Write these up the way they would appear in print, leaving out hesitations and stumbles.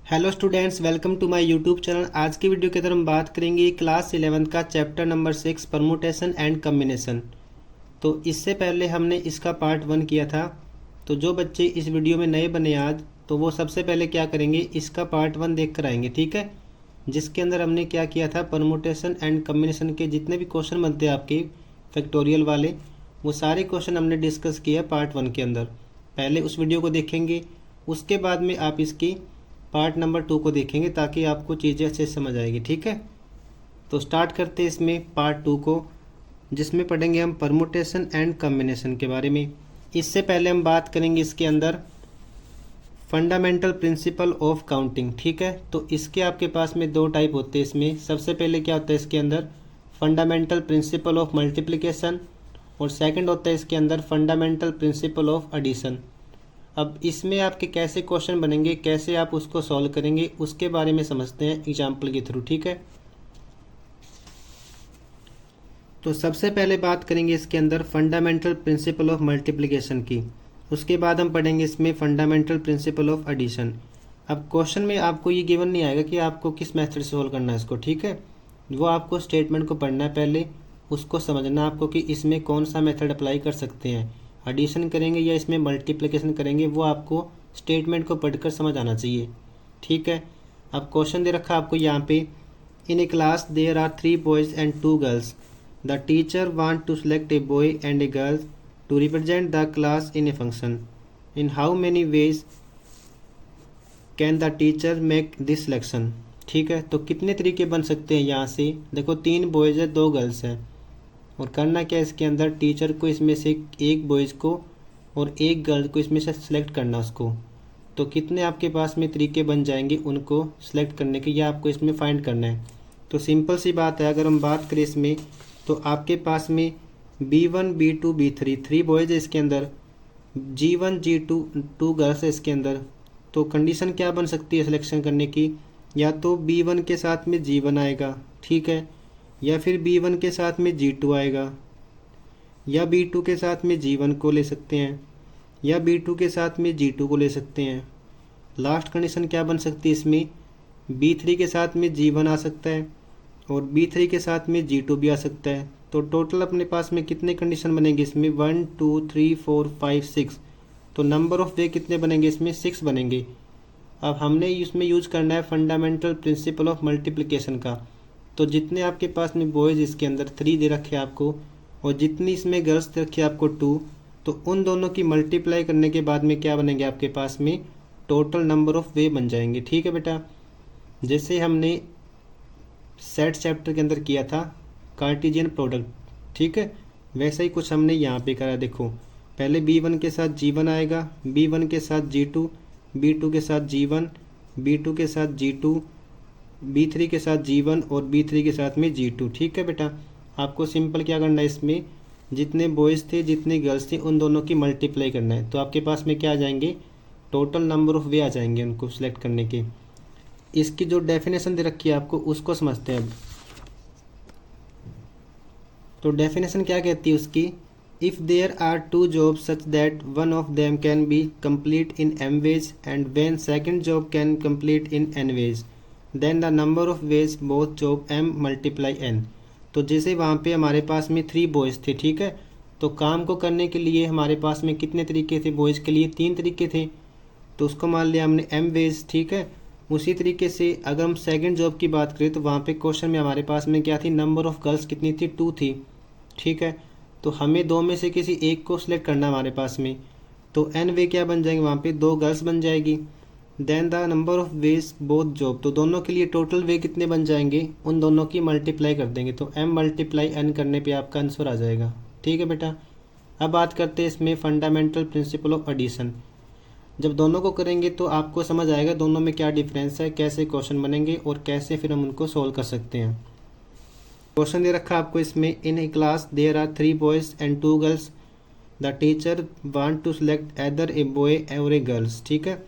Hello students, welcome to my YouTube channel. आज की video के अंदर हम बात करेंगे क्लास 11 का chapter number 6 permutation and combination. तो इससे पहले हमने इसका पार्ट 1 किया था। तो जो बच्चे इस वीडियो में नए बने आज, तो वो सबसे पहले क्या करेंगे, इसका पार्ट 1 देख कर आएंगे, ठीक है। जिसके अंदर हमने क्या किया था, परमुटेशन एंड कम्बिनेशन के जितने भी क्वेश्चन बनते हैं आपके फैक्टोरियल वाले, वो सारे क्वेश्चन हमने डिस्कस किया पार्ट 1 के अंदर। पहले उस वीडियो को देखेंगे, उसके बाद में आप इसकी पार्ट नंबर 2 को देखेंगे ताकि आपको चीज़ें अच्छे से समझ आएगी, ठीक है। तो स्टार्ट करते हैं इसमें पार्ट 2 को, जिसमें पढ़ेंगे हम परमुटेशन एंड कम्बिनेशन के बारे में। इससे पहले हम बात करेंगे इसके अंदर फंडामेंटल प्रिंसिपल ऑफ काउंटिंग, ठीक है। तो इसके आपके पास में दो टाइप होते हैं इसमें। सबसे पहले क्या होता है इसके अंदर, फंडामेंटल प्रिंसिपल ऑफ मल्टीप्लिकेशन, और सेकंड होता है इसके अंदर फंडामेंटल प्रिंसिपल ऑफ एडिशन। अब इसमें आपके कैसे क्वेश्चन बनेंगे, कैसे आप उसको सॉल्व करेंगे, उसके बारे में समझते हैं एग्जाम्पल के थ्रू, ठीक है। तो सबसे पहले बात करेंगे इसके अंदर फंडामेंटल प्रिंसिपल ऑफ मल्टीप्लिकेशन की। उसके बाद हम पढ़ेंगे इसमें फंडामेंटल प्रिंसिपल ऑफ एडिशन। अब क्वेश्चन में आपको ये गिवन नहीं आएगा कि आपको किस मेथड से सोल्व करना है इसको, ठीक है। वो आपको स्टेटमेंट को पढ़ना है पहले, उसको समझना आपको कि इसमें कौन सा मेथड अप्लाई कर सकते हैं, एडिशन करेंगे या इसमें मल्टीप्लिकेशन करेंगे, वो आपको स्टेटमेंट को पढ़कर समझ आना चाहिए, ठीक है। अब क्वेश्चन दे रखा आपको यहाँ पे, in a class there are 3 boys and 2 girls. The teacher want to select a boy and a girl to represent the class in a function. In how many ways can the teacher make this selection, ठीक है। तो कितने तरीके बन सकते हैं यहाँ से, देखो 3 बॉयज़ है 2 गर्ल्स हैं, और करना क्या है इसके अंदर, टीचर को इसमें से एक बॉयज़ को और एक गर्ल को इसमें से सिलेक्ट करना उसको। तो कितने आपके पास में तरीके बन जाएंगे उनको सिलेक्ट करने के, या आपको इसमें फाइंड करना है। तो सिंपल सी बात है, अगर हम बात करें इसमें, तो आपके पास में B1 B2 B3 3 बॉयज़ है इसके अंदर, G1 G2 2 गर्ल्स है इसके अंदर। तो कंडीशन क्या बन सकती है सिलेक्शन करने की, या तो B1 के साथ में G1 आएगा, ठीक है, या फिर B1 के साथ में G2 आएगा, या B2 के साथ में G1 को ले सकते हैं, या B2 के साथ में G2 को ले सकते हैं। लास्ट कंडीशन क्या बन सकती है इसमें, B3 के साथ में G1 आ सकता है और B3 के साथ में G2 भी आ सकता है। तो टोटल अपने पास में कितने कंडीशन बनेंगे इसमें, 1 2 3 4 5 6। तो नंबर ऑफ वे कितने बनेंगे इसमें, 6 बनेंगे। अब हमने इसमें यूज करना है फंडामेंटल प्रिंसिपल ऑफ मल्टीप्लिकेशन का। तो जितने आपके पास में बॉयज़ इसके अंदर 3 दे रखे आपको, और जितनी इसमें गर्ल्स दे रखी आपको 2, तो उन दोनों की मल्टीप्लाई करने के बाद में क्या बनेंगे आपके पास में, टोटल नंबर ऑफ वे बन जाएंगे, ठीक है बेटा। जैसे हमने सेट चैप्टर के अंदर किया था कार्टेशियन प्रोडक्ट, ठीक है, वैसा ही कुछ हमने यहाँ पे करा। देखो पहले B1 के साथ G1 आएगा, B1 के साथ G2, B2 के साथ G1, B2 के साथ G2, B3 के साथ G1 और B3 के साथ में G2, ठीक है बेटा। आपको सिंपल क्या करना है इसमें, जितने बॉयज़ थे जितने गर्ल्स थे उन दोनों की मल्टीप्लाई करना है। तो आपके पास में क्या आ जाएंगे, टोटल नंबर ऑफ वे आ जाएंगे उनको सिलेक्ट करने के। इसकी जो डेफिनेशन दे रखी है आपको, उसको समझते हैं अब। तो डेफिनेशन क्या कहती है उसकी, if there are 2 jobs such that one of them can be complete in m ways and when second job can complete in n ways, then the number of ways both job m multiply n। तो जैसे वहाँ पे हमारे पास में 3 boys थे, ठीक है। तो काम को करने के लिए हमारे पास में कितने तरीके थे, बॉयज़ के लिए 3 तरीके थे। तो उसको मान लिया हमने m वेज, ठीक है। उसी तरीके से अगर हम सेकंड जॉब की बात करें, तो वहाँ पे क्वेश्चन में हमारे पास में क्या थी, नंबर ऑफ गर्ल्स कितनी थी, 2 थी, ठीक है। तो हमें 2 में से किसी एक को सिलेक्ट करना हमारे पास में। तो n वे क्या बन जाएंगे, वहाँ पे 2 गर्ल्स बन जाएगी। Then the number of ways both job, तो दोनों के लिए टोटल वे कितने बन जाएंगे, उन दोनों की मल्टीप्लाई कर देंगे। तो m मल्टीप्लाई n करने पे आपका आंसर आ जाएगा, ठीक है बेटा। अब बात करते हैं इसमें फंडामेंटल प्रिंसिपल ऑफ एडिशन। जब दोनों को करेंगे तो आपको समझ आएगा दोनों में क्या डिफरेंस है, कैसे क्वेश्चन बनेंगे और कैसे फिर हम उनको सोल्व कर सकते हैं। क्वेश्चन दे रखा आपको इसमें, in a class there are 3 boys and 2 girls. The teacher want to select either a boy और ए गर्ल्स, ठीक है,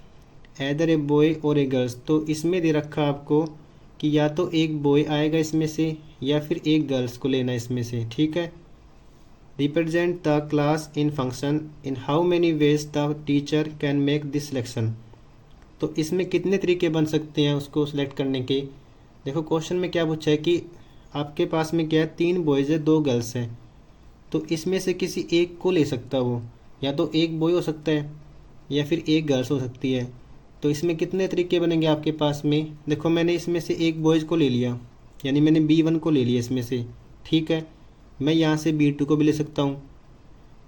एदर ए बॉय और ए गर्ल्स। तो इसमें दे रखा आपको कि या तो एक बॉय आएगा इसमें से या फिर एक गर्ल्स को लेना इसमें से, ठीक है। Represent the class in function, in how many veg the teacher can make this selection. तो इसमें कितने तरीके बन सकते हैं उसको सिलेक्ट करने के। देखो क्वेश्चन में क्या पूछा है कि आपके पास में क्या है, 3 बॉयज़ है 2 गर्ल्स हैं, तो इसमें से किसी एक को ले सकता वो, या तो एक बॉय हो सकता है या फिर एक गर्ल्स हो सकती है। तो इसमें कितने तरीके बनेंगे आपके पास में। देखो मैंने इसमें से एक बॉयज़ को ले लिया, यानी मैंने B1 को ले लिया इसमें से, ठीक है। मैं यहाँ से B2 को भी ले सकता हूँ,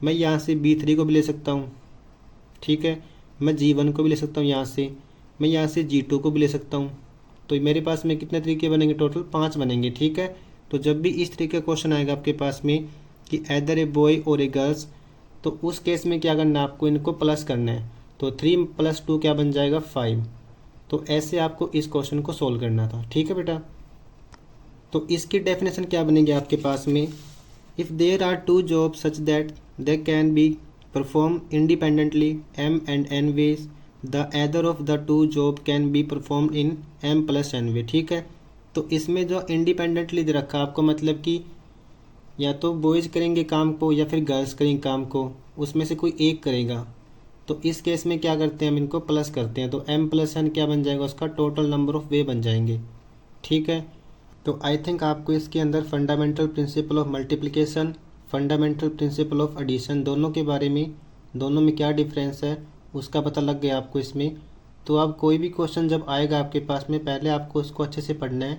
मैं यहाँ से B3 को भी ले सकता हूँ, ठीक है। मैं G1 को भी ले सकता हूँ यहाँ से, मैं यहाँ से G2 को भी ले सकता हूँ। तो मेरे पास में कितने तरीके बनेंगे, टोटल 5 बनेंगे, ठीक है। तो जब भी इस तरीके का क्वेश्चन आएगा आपके पास में कि एदर ए बॉय और ए गर्ल्स, तो उस केस में क्या करना है, आपको इनको प्लस करना है। तो 3 + 2 क्या बन जाएगा, 5। तो ऐसे आपको इस क्वेश्चन को सोल्व करना था, ठीक है बेटा। तो इसकी डेफिनेशन क्या बनेगी आपके पास में, if there are 2 job such that they can be perform independently M and N ways, the either of the 2 job can be perform in M + N way, ठीक है। तो इसमें जो इंडिपेंडेंटली दे रखा है आपको, मतलब कि या तो बॉयज़ करेंगे काम को या फिर गर्ल्स करेंगे काम को, उसमें से कोई एक करेगा। तो इस केस में क्या करते हैं, हम इनको प्लस करते हैं। तो M + N क्या बन जाएगा, उसका टोटल नंबर ऑफ वे बन जाएंगे, ठीक है। तो आई थिंक आपको इसके अंदर fundamental principle of multiplication, fundamental principle of addition, दोनों के बारे में, दोनों में क्या डिफरेंस है उसका पता लग गया आपको इसमें। तो अब कोई भी क्वेश्चन जब आएगा आपके पास में, पहले आपको उसको अच्छे से पढ़ना है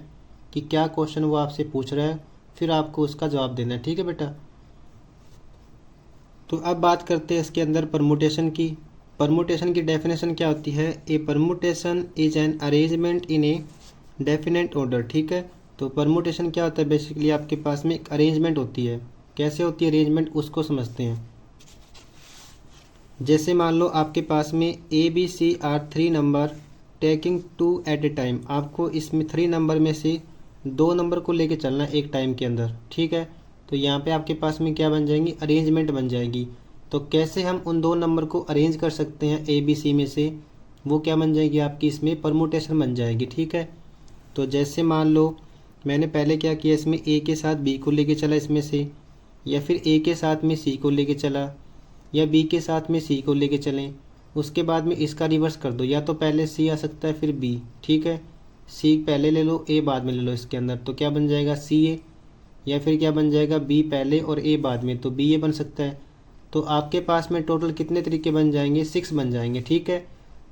कि क्या क्वेश्चन वो आपसे पूछ रहा है, फिर आपको उसका जवाब देना है, ठीक है बेटा। तो अब बात करते हैं इसके अंदर परमुटेशन की। परमुटेशन की डेफिनेशन क्या होती है, a permutation is an arrangement in a definite order, ठीक है। तो परमुटेशन क्या होता है, बेसिकली आपके पास में एक अरेंजमेंट होती है। कैसे होती है अरेंजमेंट, उसको समझते हैं। जैसे मान लो आपके पास में ABC are 3 number taking 2 at a time, आपको इसमें 3 नंबर में से 2 नंबर को लेके चलना है एक टाइम के अंदर, ठीक है। तो यहाँ पे आपके पास में क्या बन जाएंगी, अरेंजमेंट बन जाएगी। तो कैसे हम उन 2 नंबर को अरेंज कर सकते हैं ABC में से, वो क्या बन जाएगी आपकी इसमें परमुटेशन बन जाएगी, ठीक है। तो जैसे मान लो मैंने पहले क्या किया, इसमें A के साथ B को लेके चला इसमें से, या फिर A के साथ में C को लेके चला, या B के साथ में C को लेके चलें। उसके बाद में इसका रिवर्स कर दो, या तो पहले C आ सकता है फिर B, ठीक है। C पहले ले लो, A बाद में ले लो इसके अंदर, तो क्या बन जाएगा CA, या फिर क्या बन जाएगा B पहले और A बाद में, तो BA बन सकता है। तो आपके पास में टोटल कितने तरीके बन जाएंगे, 6 बन जाएंगे, ठीक है।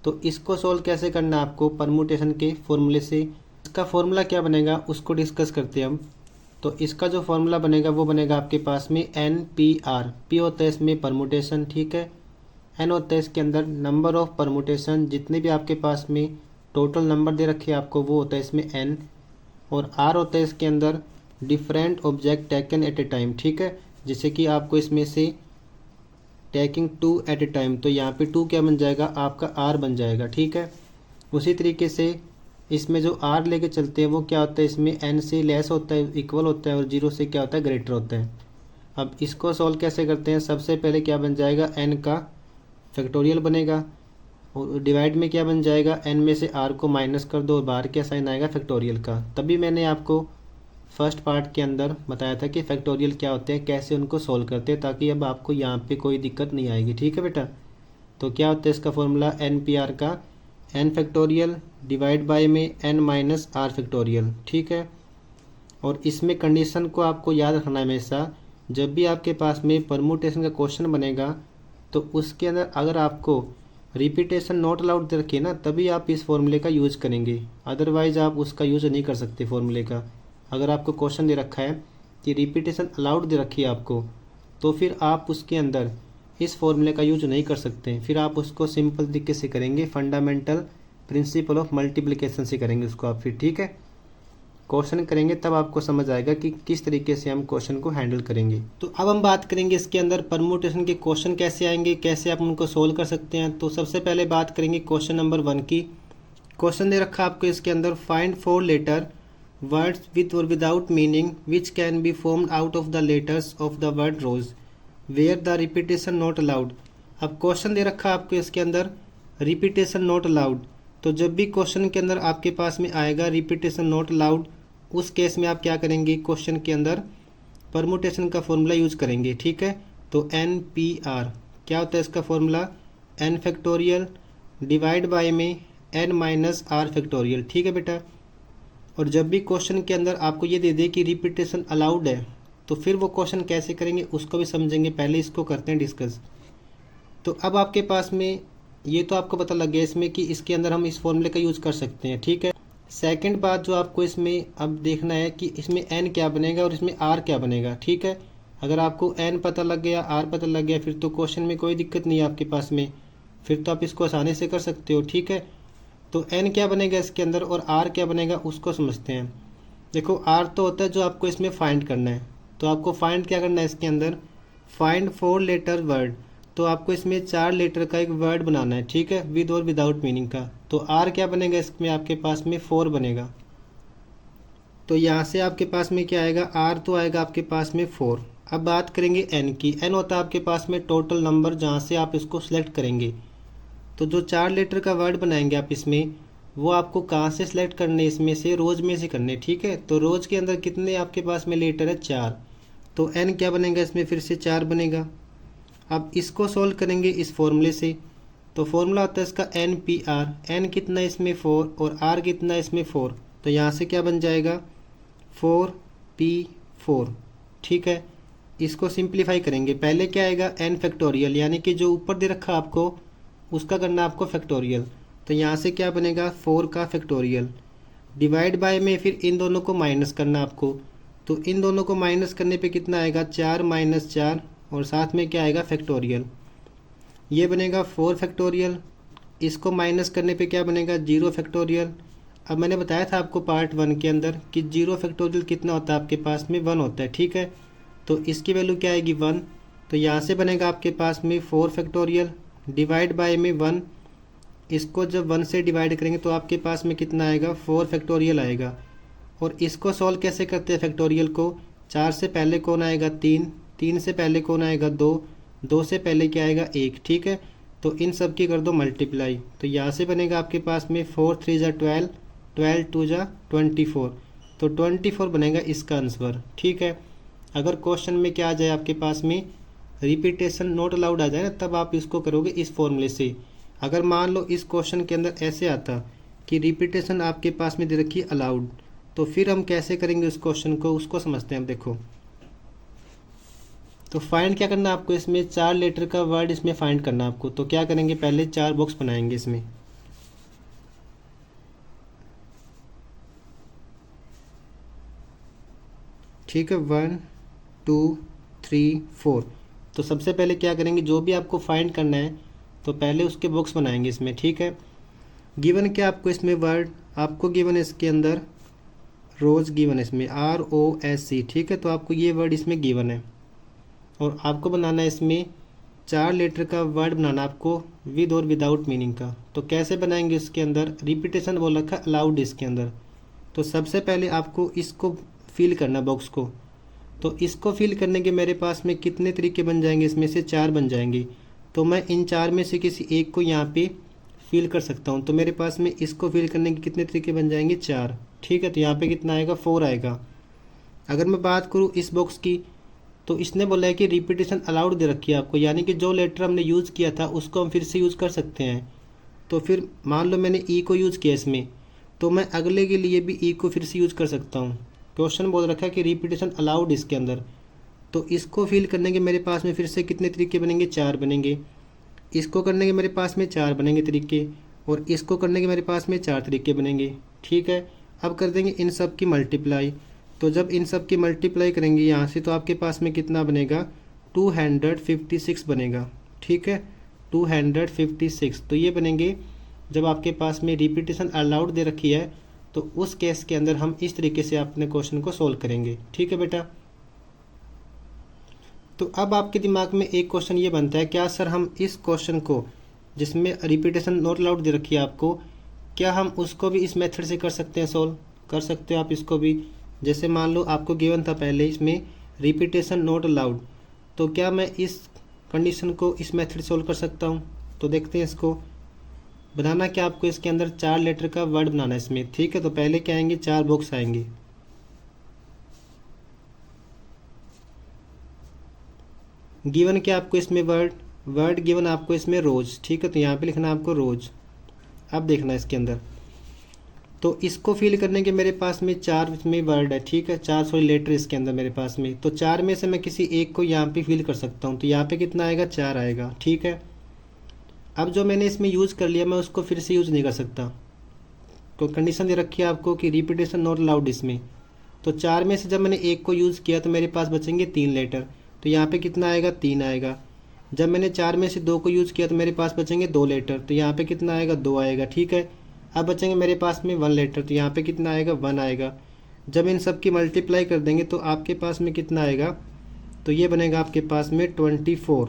तो इसको सोल्व कैसे करना है आपको, परमुटेशन के फॉर्मूले से। इसका फॉर्मूला क्या बनेगा उसको डिस्कस करते हैं हम। तो इसका जो फॉर्मूला बनेगा वो बनेगा आपके पास में NPR, P होता है इसमें परमुटेशन, ठीक है। N होता है इसके अंदर नंबर ऑफ परमुटेशन, जितने भी आपके पास में टोटल नंबर दे रखे हैं आपको वो होता है इसमें N, और R होता है इसके अंदर different object taken at a time, ठीक है। जैसे कि आपको इसमें से टेकिंग 2 एट ए टाइम, तो यहाँ पे 2 क्या बन जाएगा आपका R बन जाएगा, ठीक है। उसी तरीके से इसमें जो R लेके चलते हैं वो क्या होता है, इसमें N से लेस होता है, इक्वल होता है, और 0 से क्या होता है, ग्रेटर होता है। अब इसको सॉल्व कैसे करते हैं, सबसे पहले क्या बन जाएगा, N का फैक्टोरियल बनेगा, और डिवाइड में क्या बन जाएगा, N में से R को माइनस कर दो और बाहर क्या साइन आएगा, फैक्टोरियल का। तभी मैंने आपको फर्स्ट पार्ट के अंदर बताया था कि फैक्टोरियल क्या होते हैं, कैसे उनको सोल्व करते हैं, ताकि अब आपको यहाँ पे कोई दिक्कत नहीं आएगी, ठीक है बेटा। तो क्या होता है इसका फॉर्मूला, NPR का N फैक्टोरियल डिवाइड बाय में N - R फैक्टोरियल, ठीक है। और इसमें कंडीशन को आपको याद रखना है हमेशा, जब भी आपके पास में परमुटेशन का क्वेश्चन बनेगा तो उसके अंदर अगर आपको रिपीटेशन नॉट अलाउड दे रखी है ना, तभी आप इस फॉर्मूले का यूज़ करेंगे, अदरवाइज आप उसका यूज़ नहीं कर सकते फॉर्मूले का। अगर आपको क्वेश्चन दे रखा है कि रिपीटेशन अलाउड दे रखी है आपको, तो फिर आप उसके अंदर इस फॉर्मूले का यूज नहीं कर सकते, फिर आप उसको सिंपल तरीके से करेंगे, फंडामेंटल प्रिंसिपल ऑफ मल्टीप्लिकेशन से करेंगे उसको आप फिर, ठीक है। क्वेश्चन करेंगे तब आपको समझ आएगा कि किस तरीके से हम क्वेश्चन को हैंडल करेंगे। तो अब हम बात करेंगे इसके अंदर परमुटेशन के क्वेश्चन कैसे आएंगे, कैसे आप उनको सोल्व कर सकते हैं। तो सबसे पहले बात करेंगे क्वेश्चन नंबर 1 की। क्वेश्चन दे रखा आपको इसके अंदर, फाइंड 4 लेटर वर्ड्स विद और without meaning which can be formed out of the letters of the word rose where the repetition not allowed. अब क्वेश्चन दे रखा है आपको इसके अंदर रिपीटेशन नॉट अलाउड, तो जब भी क्वेश्चन के अंदर आपके पास में आएगा रिपीटेशन नॉट अलाउड, उस केस में आप क्या करेंगे, क्वेश्चन के अंदर परमुटेशन का फॉर्मूला यूज करेंगे, ठीक है। तो NPR क्या होता है इसका formula, N factorial divide by में n माइनस आर फैक्टोरियल। ठीक है बेटा। और जब भी क्वेश्चन के अंदर आपको ये दे दे कि रिपीटेशन अलाउड है, तो फिर वो क्वेश्चन कैसे करेंगे उसको भी समझेंगे। पहले इसको करते हैं डिस्कस। तो अब आपके पास में ये तो आपको पता लग गया इसमें कि इसके अंदर हम इस फॉर्मूले का यूज़ कर सकते हैं। ठीक है। सेकंड बात जो आपको इसमें अब देखना है कि इसमें n क्या बनेगा और इसमें r क्या बनेगा। ठीक है। अगर आपको n पता लग गया, r पता लग गया, फिर तो क्वेश्चन में कोई दिक्कत नहीं है आपके पास में, फिर तो आप इसको आसानी से कर सकते हो। ठीक है। तो n क्या बनेगा इसके अंदर और r क्या बनेगा उसको समझते हैं। देखो r तो होता है जो आपको इसमें फाइंड करना है, तो आपको फाइंड क्या करना है इसके अंदर, फाइंड 4 लेटर वर्ड। तो आपको इसमें 4 लेटर का एक वर्ड बनाना है। ठीक है, विद और विदाउट मीनिंग का। तो r क्या बनेगा इसमें आपके पास में 4 बनेगा। तो यहाँ से आपके पास में क्या आएगा, r तो आएगा आपके पास में 4। अब बात करेंगे n की। n होता है आपके पास में टोटल नंबर जहाँ से आप इसको सिलेक्ट करेंगे। तो जो 4 लेटर का वर्ड बनाएंगे आप इसमें, वो आपको कहाँ से सिलेक्ट करने, इसमें से रोज में से करने। ठीक है। तो रोज के अंदर कितने आपके पास में लेटर है, 4। तो n क्या बनेगा इसमें, फिर से 4 बनेगा। अब इसको सोल्व करेंगे इस फॉर्मूले से। तो फॉर्मूला होता है इसका NPR। n कितना इसमें 4 और r कितना इसमें 4। तो यहाँ से क्या बन जाएगा 4P4। ठीक है। इसको सिंप्लीफाई करेंगे। पहले क्या आएगा n फैक्टोरियल, यानी कि जो ऊपर दे रखा आपको उसका करना आपको फैक्टोरियल। तो यहाँ से क्या बनेगा 4 का फैक्टोरियल। डिवाइड बाय में फिर इन दोनों को माइनस करना आपको। तो इन दोनों को माइनस करने पे कितना आएगा, 4 माइनस 4, और साथ में क्या आएगा फैक्टोरियल। ये बनेगा 4 फैक्टोरियल। इसको माइनस करने पे क्या बनेगा 0 फैक्टोरियल। अब मैंने बताया था आपको पार्ट 1 के अंदर कि 0 फैक्टोरियल कितना होता है आपके पास में, 1 होता है। ठीक है। तो इसकी वैल्यू क्या आएगी 1। तो यहाँ से बनेगा आपके पास में 4 फैक्टोरियल डिवाइड बाय में 1। इसको जब 1 से डिवाइड करेंगे तो आपके पास में कितना आएगा 4 फैक्टोरियल आएगा। और इसको सॉल्व कैसे करते हैं फैक्टोरियल को, 4 से पहले कौन आएगा 3, 3 से पहले कौन आएगा 2, 2 से पहले क्या आएगा 1। ठीक है। तो इन सब की कर दो मल्टीप्लाई। तो यहाँ से बनेगा आपके पास में 4 3 जा 12, 12 2 जा 24। तो 24 बनेगा इसका आंसर। ठीक है। अगर क्वेश्चन में क्या आ जाए आपके पास में रिपीटेशन नॉट अलाउड आ जाए ना, तब आप इसको करोगे इस फॉर्मूले से। अगर मान लो इस क्वेश्चन के अंदर ऐसे आता कि रिपीटेशन आपके पास में दे रखी अलाउड, तो फिर हम कैसे करेंगे उस क्वेश्चन को, उसको समझते हैं। अब देखो, तो फाइंड क्या करना है आपको, इसमें 4 लेटर का वर्ड इसमें फाइंड करना है आपको। तो क्या करेंगे, पहले 4 बॉक्स बनाएंगे इसमें। ठीक है, 1 2 3 4। तो सबसे पहले क्या करेंगे, जो भी आपको फाइंड करना है तो पहले उसके बॉक्स बनाएंगे इसमें। ठीक है। गिवन क्या आपको इसमें वर्ड, आपको गिवन है इसके अंदर रोज गिवन है इसमें ROSC। ठीक है। तो आपको ये वर्ड इसमें गिवन है और आपको बनाना है इसमें 4 लेटर का वर्ड बनाना आपको विद और विदाउट मीनिंग का। तो कैसे बनाएंगे, इसके अंदर रिपीटेशन बोल रखा है अलाउड इसके अंदर। तो सबसे पहले आपको इसको फिल करना बॉक्स को। तो इसको फिल करने के मेरे पास में कितने तरीके बन जाएंगे, इसमें से 4 बन जाएंगे। तो मैं इन 4 में से किसी एक को यहाँ पे फिल कर सकता हूँ। तो मेरे पास में इसको फिल करने के कितने तरीके बन जाएंगे, 4। ठीक है। तो यहाँ पे कितना आएगा 4 आएगा। अगर मैं बात करूँ इस बॉक्स की, तो इसने बोला है कि रिपीटेशन अलाउड दे रखी है आपको, यानी कि जो लेटर हमने यूज़ किया था उसको हम फिर से यूज़ कर सकते हैं। तो फिर मान लो मैंने ई को यूज़ किया इसमें, तो मैं अगले के लिए भी ई को फिर से यूज़ कर सकता हूँ। क्वेश्चन बोल रखा है कि रिपीटेशन अलाउड इसके अंदर। तो इसको फिल करने के मेरे पास में फिर से कितने तरीके बनेंगे, 4 बनेंगे। इसको करने के मेरे पास में 4 बनेंगे तरीके, और इसको करने के मेरे पास में 4 तरीके बनेंगे। ठीक है। अब कर देंगे इन सब की मल्टीप्लाई। तो जब इन सब की मल्टीप्लाई करेंगे यहाँ से, तो आपके पास में कितना बनेगा 256 बनेगा। ठीक है, 256। तो ये बनेंगे जब आपके पास में रिपीटेशन अलाउड दे रखी है, तो उस केस के अंदर हम इस तरीके से अपने क्वेश्चन को सोल्व करेंगे। ठीक है बेटा। तो अब आपके दिमाग में एक क्वेश्चन ये बनता है, क्या सर हम इस क्वेश्चन को जिसमें रिपीटेशन नॉट अलाउड दे रखी है आपको, क्या हम उसको भी इस मेथड से कर सकते हैं, सोल्व कर सकते हो आप इसको भी। जैसे मान लो आपको गिवन था पहले इसमें रिपीटेशन नॉट अलाउड, तो क्या मैं इस कंडीशन को इस मेथड सोल्व कर सकता हूँ। तो देखते हैं इसको बनाना क्या, आपको इसके अंदर 4 लेटर का वर्ड बनाना है इसमें। ठीक है। तो पहले क्या आएंगे, 4 बॉक्स आएंगे। गिवन क्या आपको इसमें वर्ड गिवन आपको इसमें रोज। ठीक है। तो यहाँ पे लिखना है आपको रोज। अब देखना इसके अंदर, तो इसको फिल करने के मेरे पास में 4 इसमें वर्ड है, ठीक है, 4 लेटर इसके अंदर मेरे पास में, तो 4 में से मैं किसी एक को यहाँ पे फिल कर सकता हूँ, तो यहाँ पे कितना आएगा 4 आएगा, ठीक है। अब जो मैंने इसमें यूज़ कर लिया मैं उसको फिर से यूज़ नहीं कर सकता, तो कंडीशन दे रखी है आपको कि रिपीटेशन नॉट अलाउड इसमें। तो 4 में से जब मैंने एक को यूज़ किया तो मेरे पास बचेंगे 3 लेटर, तो यहाँ पे कितना आएगा 3 आएगा। जब मैंने 4 में से 2 को यूज़ किया तो मेरे पास बचेंगे 2 लेटर, तो यहाँ पे कितना आएगा 2 आएगा, ठीक है। अब बचेंगे मेरे पास में 1 लेटर, तो यहाँ पे कितना आएगा 1 आएगा। जब इन सब की मल्टीप्लाई कर देंगे तो आपके पास में कितना आएगा, तो ये बनेगा आपके पास में 24,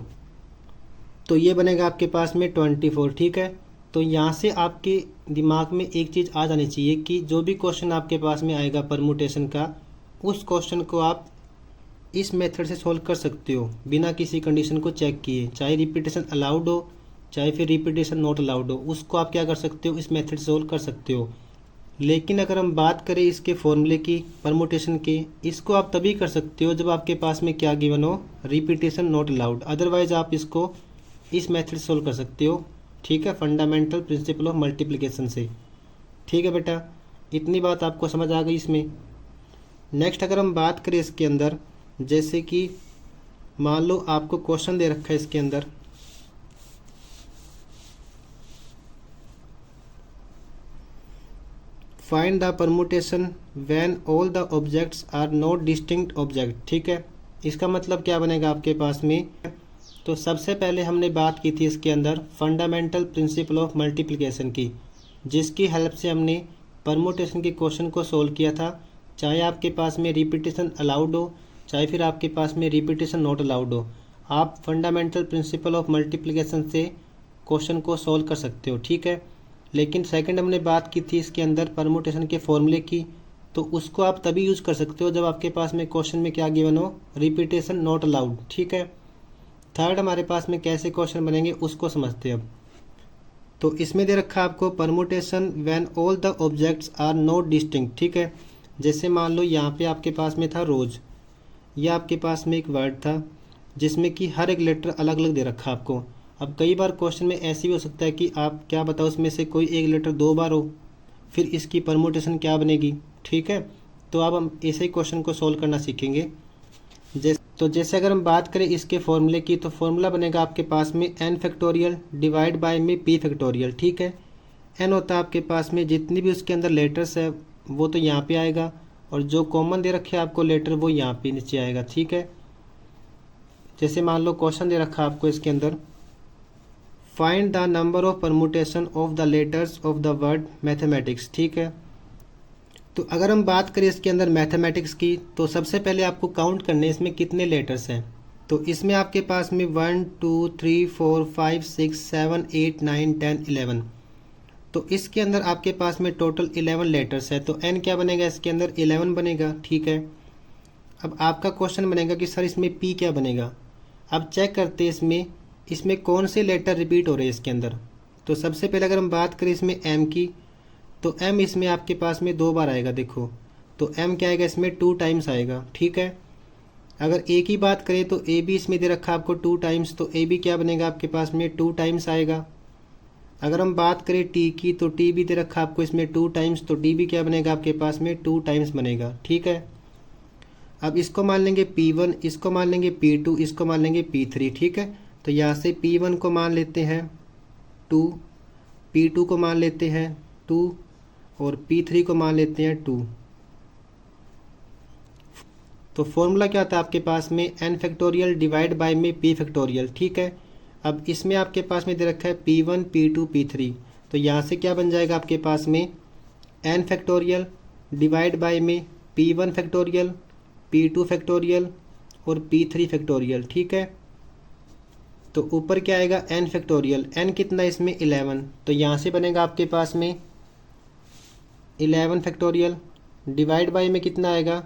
तो ये बनेगा आपके पास में 24, ठीक है। तो यहाँ से आपके दिमाग में एक चीज़ आ जानी चाहिए कि जो भी क्वेश्चन आपके पास में आएगा परमुटेशन का, उस क्वेश्चन को आप इस मेथड से सॉल्व कर सकते हो बिना किसी कंडीशन को चेक किए, चाहे रिपीटेशन अलाउड हो चाहे फिर रिपीटेशन नॉट अलाउड हो, उसको आप क्या कर सकते हो, इस मेथड से सॉल्व कर सकते हो। लेकिन अगर हम बात करें इसके फॉर्मूले की परमुटेशन के, इसको आप तभी कर सकते हो जब आपके पास में क्या गिवन हो, रिपीटेशन नॉट अलाउड, अदरवाइज आप इसको इस मेथड से सॉल्व कर सकते हो, ठीक है, फंडामेंटल प्रिंसिपल ऑफ मल्टीप्लिकेशन से। ठीक है बेटा, इतनी बात आपको समझ आ गई इसमें। नेक्स्ट अगर हम बात करें इसके अंदर, जैसे कि मान लो आपको क्वेश्चन दे रखा है इसके अंदर, find the permutation when all the objects are not distinct object, ठीक है। इसका मतलब क्या बनेगा आपके पास में, तो सबसे पहले हमने बात की थी इसके अंदर फंडामेंटल प्रिंसिपल ऑफ मल्टीप्लिकेशन की, जिसकी हेल्प से हमने परमुटेशन के क्वेश्चन को सोल्व किया था, चाहे आपके पास में रिपीटेशन अलाउड हो चाहे फिर आपके पास में रिपीटेशन नॉट अलाउड हो, आप फंडामेंटल प्रिंसिपल ऑफ मल्टीप्लिकेशन से क्वेश्चन को सोल्व कर सकते हो, ठीक है। लेकिन सेकंड हमने बात की थी इसके अंदर परमुटेशन के फॉर्मूले की, तो उसको आप तभी यूज़ कर सकते हो जब आपके पास में क्वेश्चन में क्या गिवन हो, रिपीटेशन नॉट अलाउड, ठीक है। थर्ड हमारे पास में कैसे क्वेश्चन बनेंगे उसको समझते हैं अब। तो इसमें दे रखा आपको permutation when all the objects are not distinct, ठीक है। जैसे मान लो यहाँ पे आपके पास में था रोज़, यह आपके पास में एक वर्ड था जिसमें कि हर एक लेटर अलग अलग दे रखा आपको। अब कई बार क्वेश्चन में ऐसे भी हो सकता है कि आप क्या बताओ उसमें से कोई एक लेटर 2 बार हो, फिर इसकी परमुटेशन क्या बनेगी, ठीक है। तो अब हम ऐसे ही क्वेश्चन को सोल्व करना सीखेंगे। जैसे अगर हम बात करें इसके फॉर्मूले की, तो फॉर्मूला बनेगा आपके पास में n फैक्टोरियल डिवाइड बाय में p फैक्टोरियल, ठीक है। n होता है आपके पास में जितनी भी उसके अंदर लेटर्स है वो तो यहाँ पे आएगा, और जो कॉमन दे रखे आपको लेटर वो यहाँ पे नीचे आएगा, ठीक है। जैसे मान लो क्वेश्चन दे रखा आपको इसके अंदर, find the number of permutation of the letters of the word mathematics, ठीक है। तो अगर हम बात करें इसके अंदर मैथमेटिक्स की, तो सबसे पहले आपको काउंट करने इसमें कितने लेटर्स हैं। तो इसमें आपके पास में 1 2 3 4 5 6 7 8 9 10 11, तो इसके अंदर आपके पास में टोटल 11 लेटर्स है, तो n क्या बनेगा इसके अंदर 11 बनेगा, ठीक है। अब आपका क्वेश्चन बनेगा कि सर इसमें p क्या बनेगा। अब चेक करते हैं इसमें कौन से लेटर रिपीट हो रहे हैं इसके अंदर। तो सबसे पहले अगर हम बात करें इसमें m की, तो m इसमें आपके पास में 2 बार आएगा, देखो, तो m क्या आएगा इसमें 2 टाइम्स आएगा, ठीक है। अगर a की बात करें तो a भी इसमें दे रखा आपको 2 टाइम्स, तो a भी क्या बनेगा आपके पास में 2 टाइम्स आएगा। अगर हम बात करें t की, तो t भी दे रखा आपको इसमें 2 टाइम्स, तो t भी क्या बनेगा आपके पास में 2 टाइम्स बनेगा, ठीक है। अब इसको मान लेंगे p1, इसको मान लेंगे p2, इसको मान लेंगे p3, ठीक है। तो यहाँ से p1 को मान लेते हैं 2, p2 को मान लेते हैं 2 और p3 को मान लेते हैं 2। तो फॉर्मूला क्या होता है आपके पास में n फैक्टोरियल डिवाइड बाय में p फैक्टोरियल, ठीक है। अब इसमें आपके पास में दे रखा है p1 p2 p3, तो यहाँ से क्या बन जाएगा आपके पास में n फैक्टोरियल डिवाइड बाय में p1 फैक्टोरियल p2 फैक्टोरियल और p3 फैक्टोरियल, ठीक है। तो ऊपर क्या आएगा n फैक्टोरियल, n कितना इसमें 11, तो यहाँ से बनेगा आपके पास में 11 फैक्टोरियल डिवाइड बाय में कितना आएगा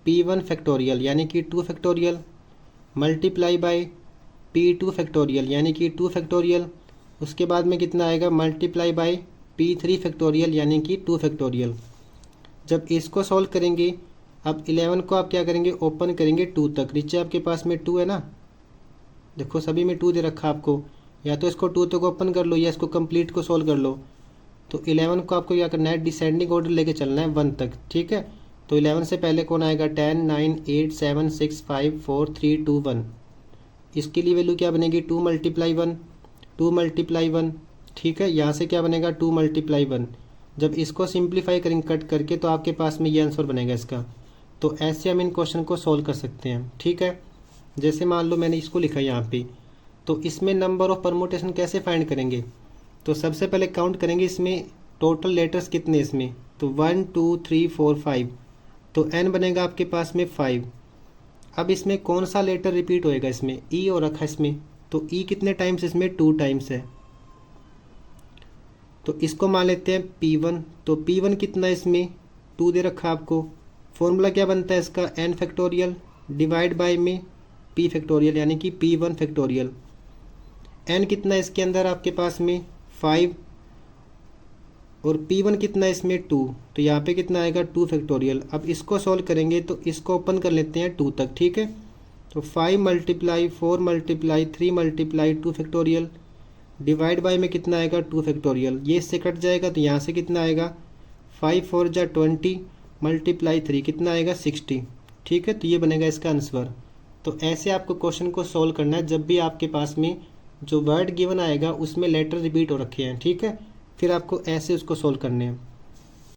p1 फैक्टोरियल यानी कि 2 factorial multiply by p2 factorial यानी कि 2 फैक्टोरियल, उसके बाद में कितना आएगा मल्टीप्लाई बाय p3 फैक्टोरियल यानी कि 2 फैक्टोरियल। जब इसको सॉल्व करेंगे, अब 11 को आप क्या करेंगे ओपन करेंगे 2 तक, नीचे आपके पास में 2 है ना, देखो सभी में 2 दे रखा आपको, या तो इसको 2 तक ओपन कर लो या इसको कंप्लीट को सॉल्व कर लो। तो 11 को आपको क्या करना है, डिसेंडिंग ऑर्डर लेके चलना है 1 तक, ठीक है। तो 11 से पहले कौन आएगा, 10 9 8 7 6 5 4 3 2 1। इसके लिए वैल्यू क्या बनेगी, 2 × 1, 2 × 1, ठीक है। यहाँ से क्या बनेगा, 2 × 1। जब इसको सिंप्लीफाई करेंगे कट करके तो आपके पास में ये आंसर बनेगा इसका। तो ऐसे हम इन क्वेश्चन को सोल्व कर सकते हैं, ठीक है। जैसे मान लो मैंने इसको लिखा यहाँ पे, तो इसमें नंबर ऑफ परमुटेशन कैसे फाइंड करेंगे। तो सबसे पहले काउंट करेंगे इसमें टोटल लेटर्स कितने इसमें, तो 1 2 3 4 5, तो n बनेगा आपके पास में 5। अब इसमें कौन सा लेटर रिपीट होएगा, इसमें ई हो रखा है इसमें, तो ई कितने टाइम्स, इसमें 2 टाइम्स है। तो इसको मान लेते हैं P1, तो P1 कितना इसमें 2 दे रखा आपको। फॉर्मूला क्या बनता है इसका, n फैक्टोरियल डिवाइड बाय में p फैक्टोरियल, यानी कि P1 फैक्टोरियल। n कितना इसके अंदर आपके पास में 5 और P1 कितना इसमें 2, तो यहाँ पे कितना आएगा 2 फैक्टोरियल। अब इसको सॉल्व करेंगे तो इसको ओपन कर लेते हैं 2 तक, ठीक है। तो 5 × 4 × 3 × 2 फैक्टोरियल डिवाइड बाय में कितना आएगा 2 फैक्टोरियल। ये इससे कट जाएगा तो यहाँ से कितना आएगा 5 4 जा 20 × 3 कितना आएगा 60, ठीक है। तो ये बनेगा इसका आंसर। तो ऐसे आपको क्वेश्चन को सोल्व करना है जब भी आपके पास में जो वर्ड गिवन आएगा उसमें लेटर रिपीट हो रखे हैं, ठीक है। फिर आपको ऐसे उसको सोल्व करने हैं।